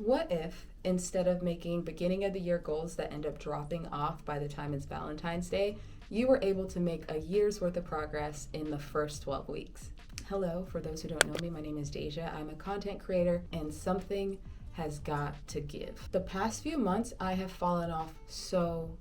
What if, instead of making beginning of the year goals that end up dropping off by the time it's Valentine's Day, you were able to make a year's worth of progress in the first 12 weeks? Hello, for those who don't know me, my name is Deja. I'm a content creator, and something has got to give. The past few months, I have fallen off so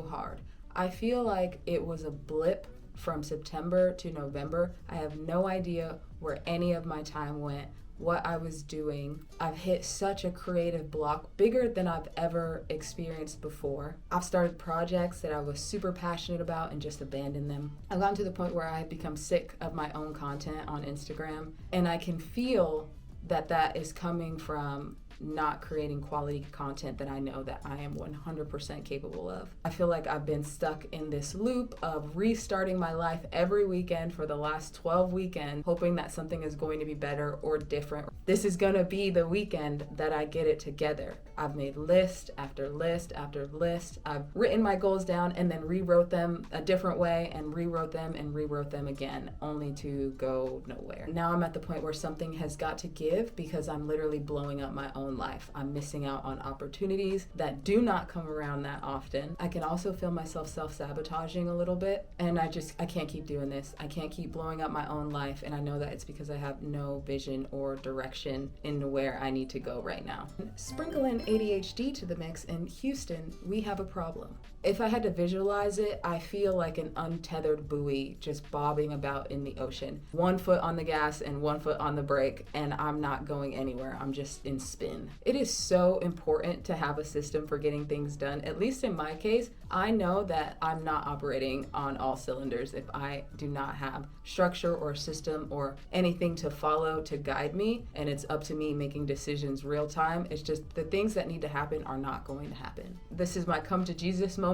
hard. I feel like it was a blip from September to November. I have no idea where any of my time went, what I was doing. I've hit such a creative block, bigger than I've ever experienced before. I've started projects that I was super passionate about and just abandoned them. I've gotten to the point where I've become sick of my own content on Instagram, and I can feel that is coming from not creating quality content that I know that I am 100% capable of. I feel like I've been stuck in this loop of restarting my life every weekend for the last 12 weekends, hoping that something is going to be better or different. This is going to be the weekend that I get it together. I've made list after list after list. I've written my goals down and then rewrote them a different way and rewrote them again, only to go nowhere. Now I'm at the point where something has got to give because I'm literally blowing up my own life. I'm missing out on opportunities that do not come around that often. I can also feel myself self-sabotaging a little bit, and I can't keep doing this. I can't keep blowing up my own life, and I know that it's because I have no vision or direction into where I need to go right now. Sprinkle in ADHD to the mix, in Houston, we have a problem. If I had to visualize it, I feel like an untethered buoy just bobbing about in the ocean. 1 foot on the gas and 1 foot on the brake, and I'm not going anywhere. I'm just in spin. It is so important to have a system for getting things done. At least in my case, I know that I'm not operating on all cylinders if I do not have structure or system or anything to follow to guide me, and it's up to me making decisions real time. It's just the things that need to happen are not going to happen. This is my come to Jesus moment.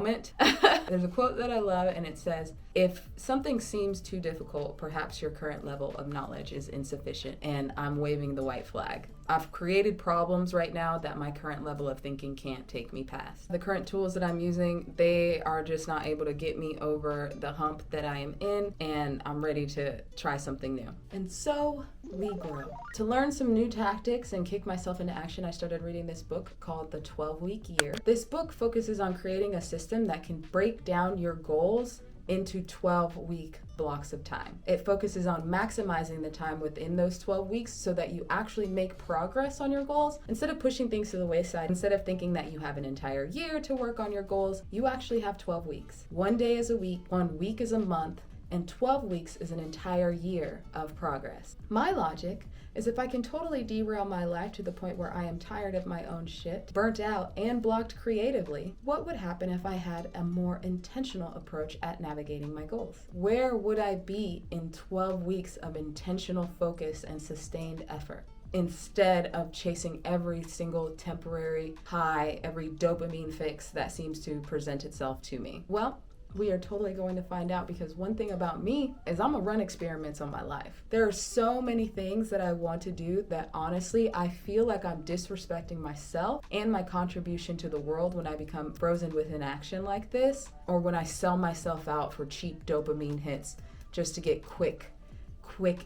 There's a quote that I love, and it says, if something seems too difficult, perhaps your current level of knowledge is insufficient, and I'm waving the white flag. I've created problems right now that my current level of thinking can't take me past. The current tools that I'm using, they are just not able to get me over the hump that I am in, and I'm ready to try something new. And so we grow. To learn some new tactics and kick myself into action, I started reading this book called The 12-Week Year. This book focuses on creating a system that can break down your goals into 12-week blocks of time. It focuses on maximizing the time within those 12 weeks so that you actually make progress on your goals instead of pushing things to the wayside. Instead of thinking that you have an entire year to work on your goals, you actually have 12 weeks. 1 day is a week, 1 week is a month, and 12 weeks is an entire year of progress. My logic is if I can totally derail my life to the point where I am tired of my own shit, burnt out, and blocked creatively, what would happen if I had a more intentional approach at navigating my goals? Where would I be in 12 weeks of intentional focus and sustained effort, instead of chasing every single temporary high, every dopamine fix that seems to present itself to me? Well, we are totally going to find out, because one thing about me is I'm gonna run experiments on my life. There are so many things that I want to do that honestly, I feel like I'm disrespecting myself and my contribution to the world when I become frozen with inaction like this, or when I sell myself out for cheap dopamine hits just to get quick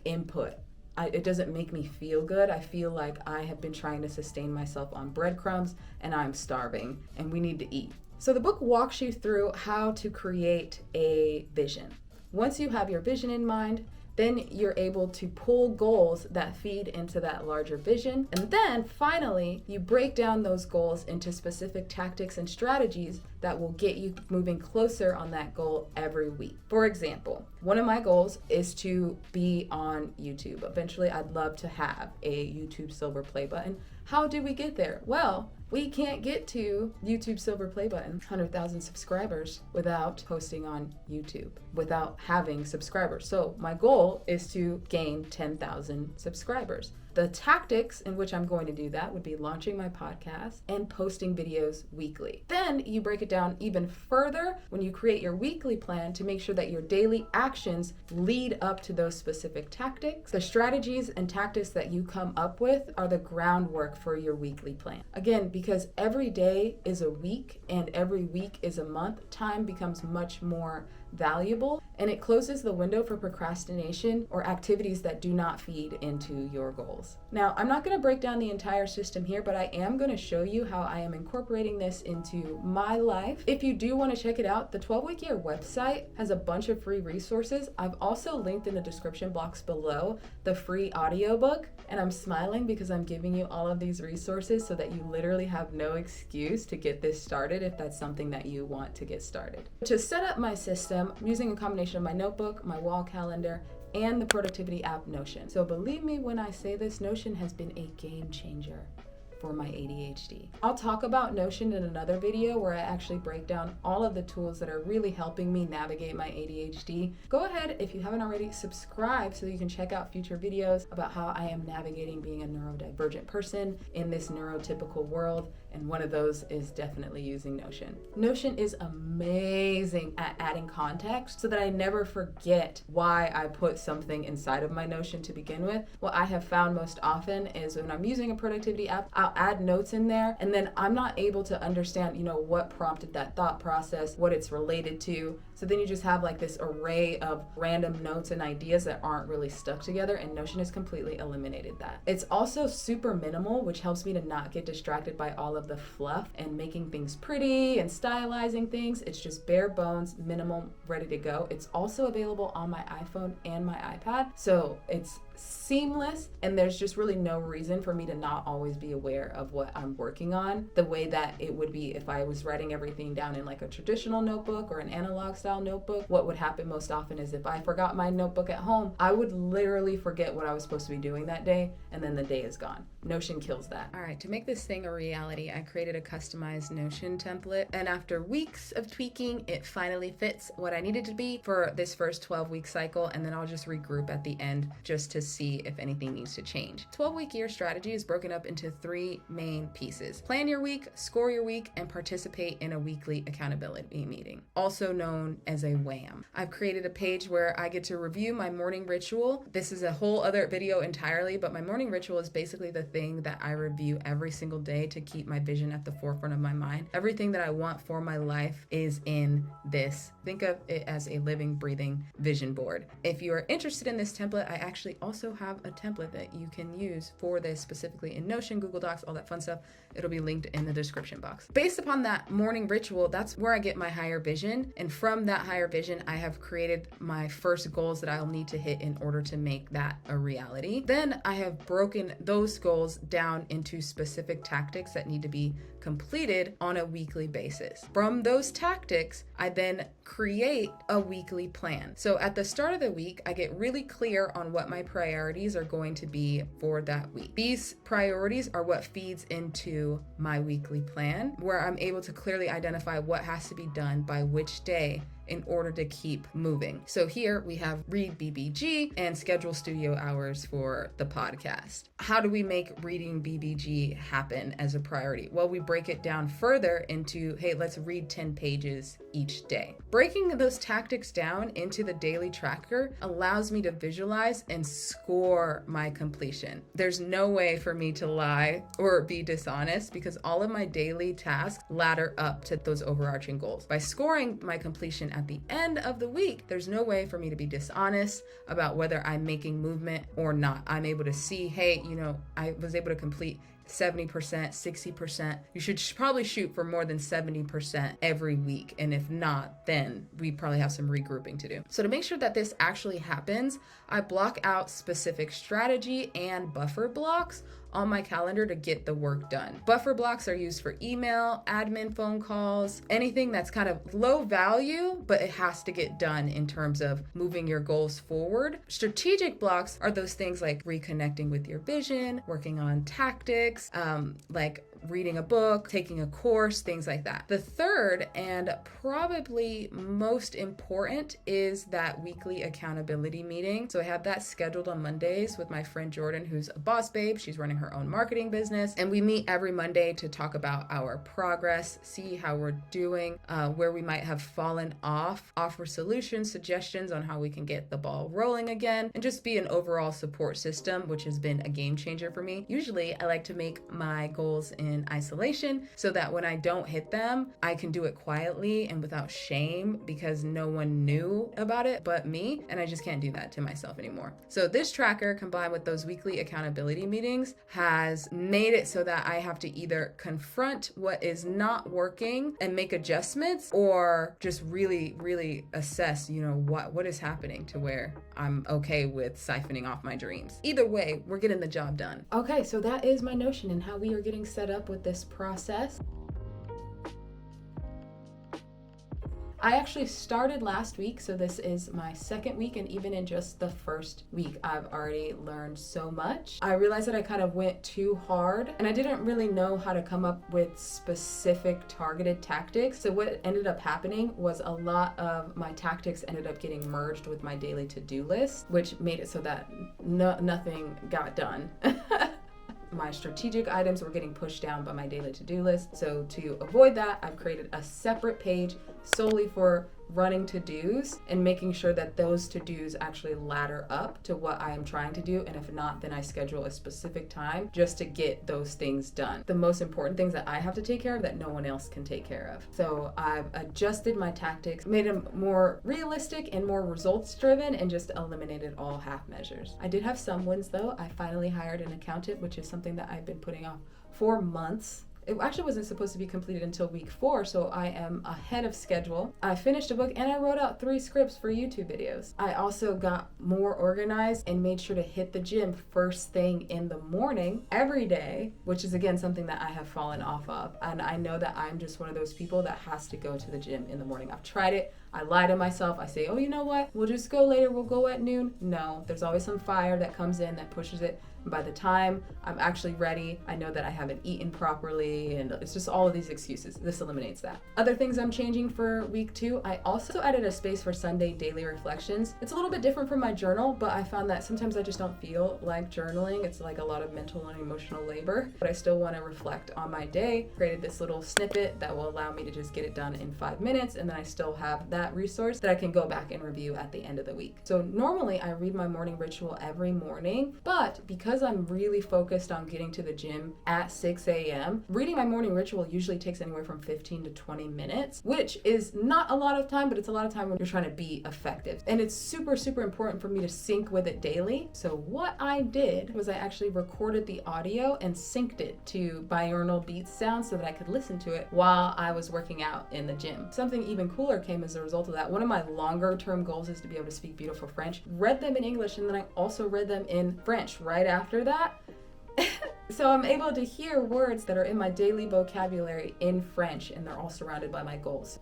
input. It doesn't make me feel good. I feel like I have been trying to sustain myself on breadcrumbs and I'm starving and we need to eat. So the book walks you through how to create a vision. Once you have your vision in mind, then you're able to pull goals that feed into that larger vision. And then finally, you break down those goals into specific tactics and strategies that will get you moving closer on that goal every week. For example, one of my goals is to be on YouTube. Eventually, I'd love to have a YouTube silver play button. How did we get there? Well, we can't get to YouTube silver play button, 100,000 subscribers, without posting on YouTube, without having subscribers. So my goal is to gain 10,000 subscribers. The tactics in which I'm going to do that would be launching my podcast and posting videos weekly. Then you break it down even further when you create your weekly plan to make sure that your daily actions lead up to those specific tactics. The strategies and tactics that you come up with are the groundwork for your weekly plan. Again, because every day is a week and every week is a month, time becomes much more valuable, and it closes the window for procrastination or activities that do not feed into your goals. Now, I'm not going to break down the entire system here, but I am going to show you how I am incorporating this into my life. If you do want to check it out, the 12-Week Year website has a bunch of free resources. I've also linked in the description box below the free audiobook, and I'm smiling because I'm giving you all of these resources so that you literally have no excuse to get this started if that's something that you want to get started. To set up my system, I'm using a combination of my notebook, my wall calendar, and the productivity app Notion. So believe me when I say this, Notion has been a game changer for my ADHD. I'll talk about Notion in another video where I actually break down all of the tools that are really helping me navigate my ADHD. Go ahead, if you haven't already, subscribe so you can check out future videos about how I am navigating being a neurodivergent person in this neurotypical world, and one of those is definitely using Notion. Notion is amazing at adding context so that I never forget why I put something inside of my Notion to begin with. What I have found most often is when I'm using a productivity app, I'll add notes in there, and then I'm not able to understand, what prompted that thought process, what it's related to. So then you just have like this array of random notes and ideas that aren't really stuck together, and Notion has completely eliminated that. It's also super minimal, which helps me to not get distracted by all of the fluff and making things pretty and stylizing things. It's just bare bones, minimal, ready to go. It's also available on my iPhone and my iPad, so it's seamless, and there's just really no reason for me to not always be aware of what I'm working on the way that it would be if I was writing everything down in like a traditional notebook or an analog style notebook. What would happen most often is if I forgot my notebook at home, I would literally forget what I was supposed to be doing that day, and then the day is gone. Notion kills that. All right, to make this thing a reality, I created a customized Notion template, and after weeks of tweaking, it finally fits what I needed to be for this first 12-week cycle, and then I'll just regroup at the end just to see if anything needs to change. 12-week year strategy is broken up into 3 main pieces: plan your week, score your week, and participate in a weekly accountability meeting, also known as a WHAM. I've created a page where I get to review my morning ritual. This is a whole other video entirely, but my morning ritual is basically the thing that I review every single day to keep my vision at the forefront of my mind. Everything that I want for my life is in this. Think of it as a living, breathing vision board. If you are interested in this template, I actually also have a template that you can use for this, specifically in Notion, Google Docs, all that fun stuff. It'll be linked in the description box. Based upon that morning ritual, that's where I get my higher vision. And from that higher vision, I have created my first goals that I'll need to hit in order to make that a reality. Then I have broken those goals down into specific tactics that need to be completed on a weekly basis. From those tactics, I then create a weekly plan. So at the start of the week, I get really clear on what my priorities are going to be for that week. These priorities are what feeds into my weekly plan, where I'm able to clearly identify what has to be done by which day in order to keep moving. So here we have read BBG and schedule studio hours for the podcast. How do we make reading BBG happen as a priority? Well, we break it down further into, hey, let's read 10 pages each day. Breaking those tactics down into the daily tracker allows me to visualize and score my completion. There's no way for me to lie or be dishonest because all of my daily tasks ladder up to those overarching goals. By scoring my completion at the end of the week, there's no way for me to be dishonest about whether I'm making movement or not. I'm able to see, hey, I was able to complete 70%, 60%. You should probably shoot for more than 70% every week. And if not, then we probably have some regrouping to do. So to make sure that this actually happens, I block out specific strategy and buffer blocks on my calendar to get the work done. Buffer blocks are used for email, admin phone calls, anything that's kind of low value, but it has to get done in terms of moving your goals forward. Strategic blocks are those things like reconnecting with your vision, working on tactics, like reading a book, taking a course, things like that. The third and probably most important is that weekly accountability meeting. So I have that scheduled on Mondays with my friend Jordan, who's a boss babe. She's running her own marketing business. And we meet every Monday to talk about our progress, see how we're doing, where we might have fallen off, offer solutions, suggestions on how we can get the ball rolling again, and just be an overall support system, which has been a game changer for me. Usually I like to make my goals in in isolation so that when I don't hit them, I can do it quietly and without shame because no one knew about it but me, and I just can't do that to myself anymore. So this tracker combined with those weekly accountability meetings has made it so that I have to either confront what is not working and make adjustments, or just really assess, what is happening to where I'm okay with siphoning off my dreams. Either way, we're getting the job done. Okay, so that is my notion and how we are getting set up with this process. I actually started last week, so this is my second week, and even in just the first week, I've already learned so much. I realized that I kind of went too hard, and I didn't really know how to come up with specific targeted tactics. So what ended up happening was a lot of my tactics ended up getting merged with my daily to-do list, which made it so that nothing got done. My strategic items were getting pushed down by my daily to-do list. So to avoid that, I've created a separate page solely for running to-dos and making sure that those to-dos actually ladder up to what I am trying to do. And if not, then I schedule a specific time just to get those things done. The most important things that I have to take care of that no one else can take care of. So I've adjusted my tactics, made them more realistic and more results driven, and just eliminated all half measures. I did have some wins though. I finally hired an accountant, which is something that I've been putting off for months. It actually wasn't supposed to be completed until week 4, so I am ahead of schedule. I finished a book and I wrote out 3 scripts for YouTube videos. I also got more organized and made sure to hit the gym first thing in the morning every day, which is again something that I have fallen off of. And I know that I'm just one of those people that has to go to the gym in the morning. I've tried it. I lie to myself. I say, oh, you know what? We'll just go later. We'll go at noon. No, there's always some fire that comes in that pushes it. And by the time I'm actually ready, I know that I haven't eaten properly, and it's just all of these excuses. This eliminates that. Other things I'm changing for week 2, I also added a space for Sunday daily reflections. It's a little bit different from my journal, but I found that sometimes I just don't feel like journaling. It's like a lot of mental and emotional labor, but I still want to reflect on my day. Created this little snippet that will allow me to just get it done in 5 minutes, and then I still have that resource that I can go back and review at the end of the week. So normally I read my morning ritual every morning, but because I'm really focused on getting to the gym at 6 a.m., reading my morning ritual usually takes anywhere from 15 to 20 minutes, which is not a lot of time, but it's a lot of time when you're trying to be effective. And it's super important for me to sync with it daily. So what I did was I actually recorded the audio and synced it to binaural beat sounds so that I could listen to it while I was working out in the gym. Something even cooler came as a result of that. One of my longer term goals is to be able to speak beautiful French. Read them in English, and then I also read them in French right after that. So I'm able to hear words that are in my daily vocabulary in French, and they're all surrounded by my goals.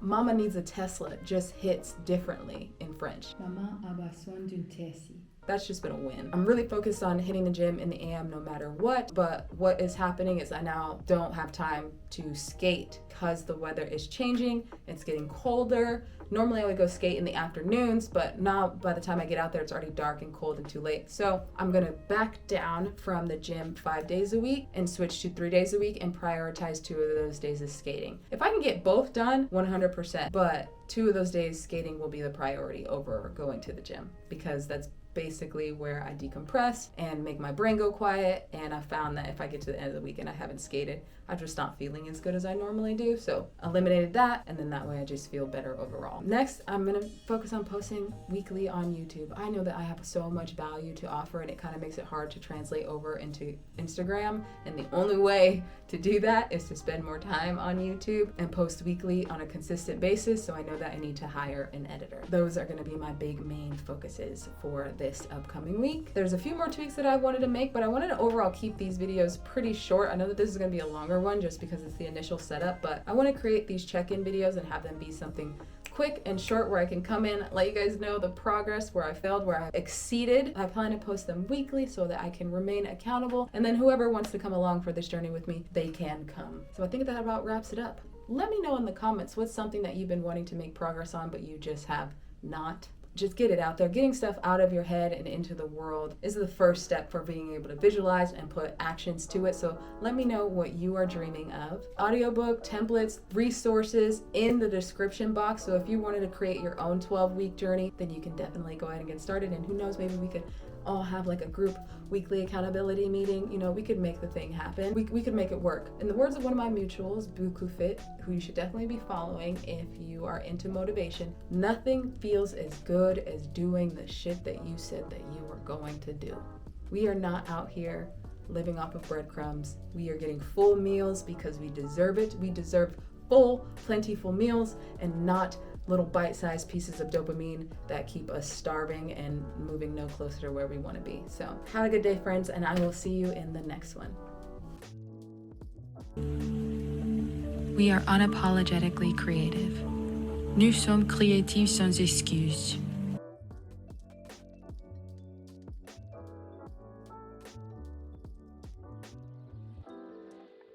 Mama needs a Tesla just hits differently in French. Maman a besoin d'une Tesla. That's just been a win. I'm really focused on hitting the gym in the AM no matter what, but what is happening is I now don't have time to skate because the weather is changing. It's getting colder. Normally I would go skate in the afternoons, but now by the time I get out there, it's already dark and cold and too late. So I'm gonna back down from the gym 5 days a week and switch to 3 days a week and prioritize 2 of those days as skating. If I can get both done, 100%, but 2 of those days skating will be the priority over going to the gym, because that's basically where I decompress and make my brain go quiet. And I found that if I get to the end of the week and I haven't skated, I'm just not feeling as good as I normally do. So eliminated that, and then that way I just feel better overall. Next, I'm gonna focus on posting weekly on YouTube. I know that I have so much value to offer, and it kind of makes it hard to translate over into Instagram. And the only way to do that is to spend more time on YouTube and post weekly on a consistent basis. So I know that I need to hire an editor. Those are gonna be my big main focuses for this upcoming week. There's a few more tweaks that I wanted to make, but I wanted to overall keep these videos pretty short. I know that this is gonna be a longer one just because it's the initial setup, but I want to create these check-in videos and have them be something quick and short where I can come in, let you guys know the progress, where I failed, where I exceeded. I plan to post them weekly so that I can remain accountable, and then whoever wants to come along for this journey with me, they can come. So I think that about wraps it up. Let me know in the comments what's something that you've been wanting to make progress on but you just have not. Just get it out there. Getting stuff out of your head and into the world is the first step for being able to visualize and put actions to it. So let me know what you are dreaming of. Audiobook, templates, resources in the description box. So if you wanted to create your own 12-week journey, then you can definitely go ahead and get started. And who knows, maybe we could all have like a group weekly accountability meeting, we could make the thing happen. We could make it work. In the words of one of my mutuals, Buku Fit, who you should definitely be following if you are into motivation, nothing feels as good as doing the shit that you said that you were going to do. We are not out here living off of breadcrumbs. We are getting full meals because we deserve it. We deserve full, plentiful meals and not little bite-sized pieces of dopamine that keep us starving and moving no closer to where we want to be. So have a good day, friends, and I will see you in the next one. We are unapologetically creative. Nous sommes créatifs sans excuse.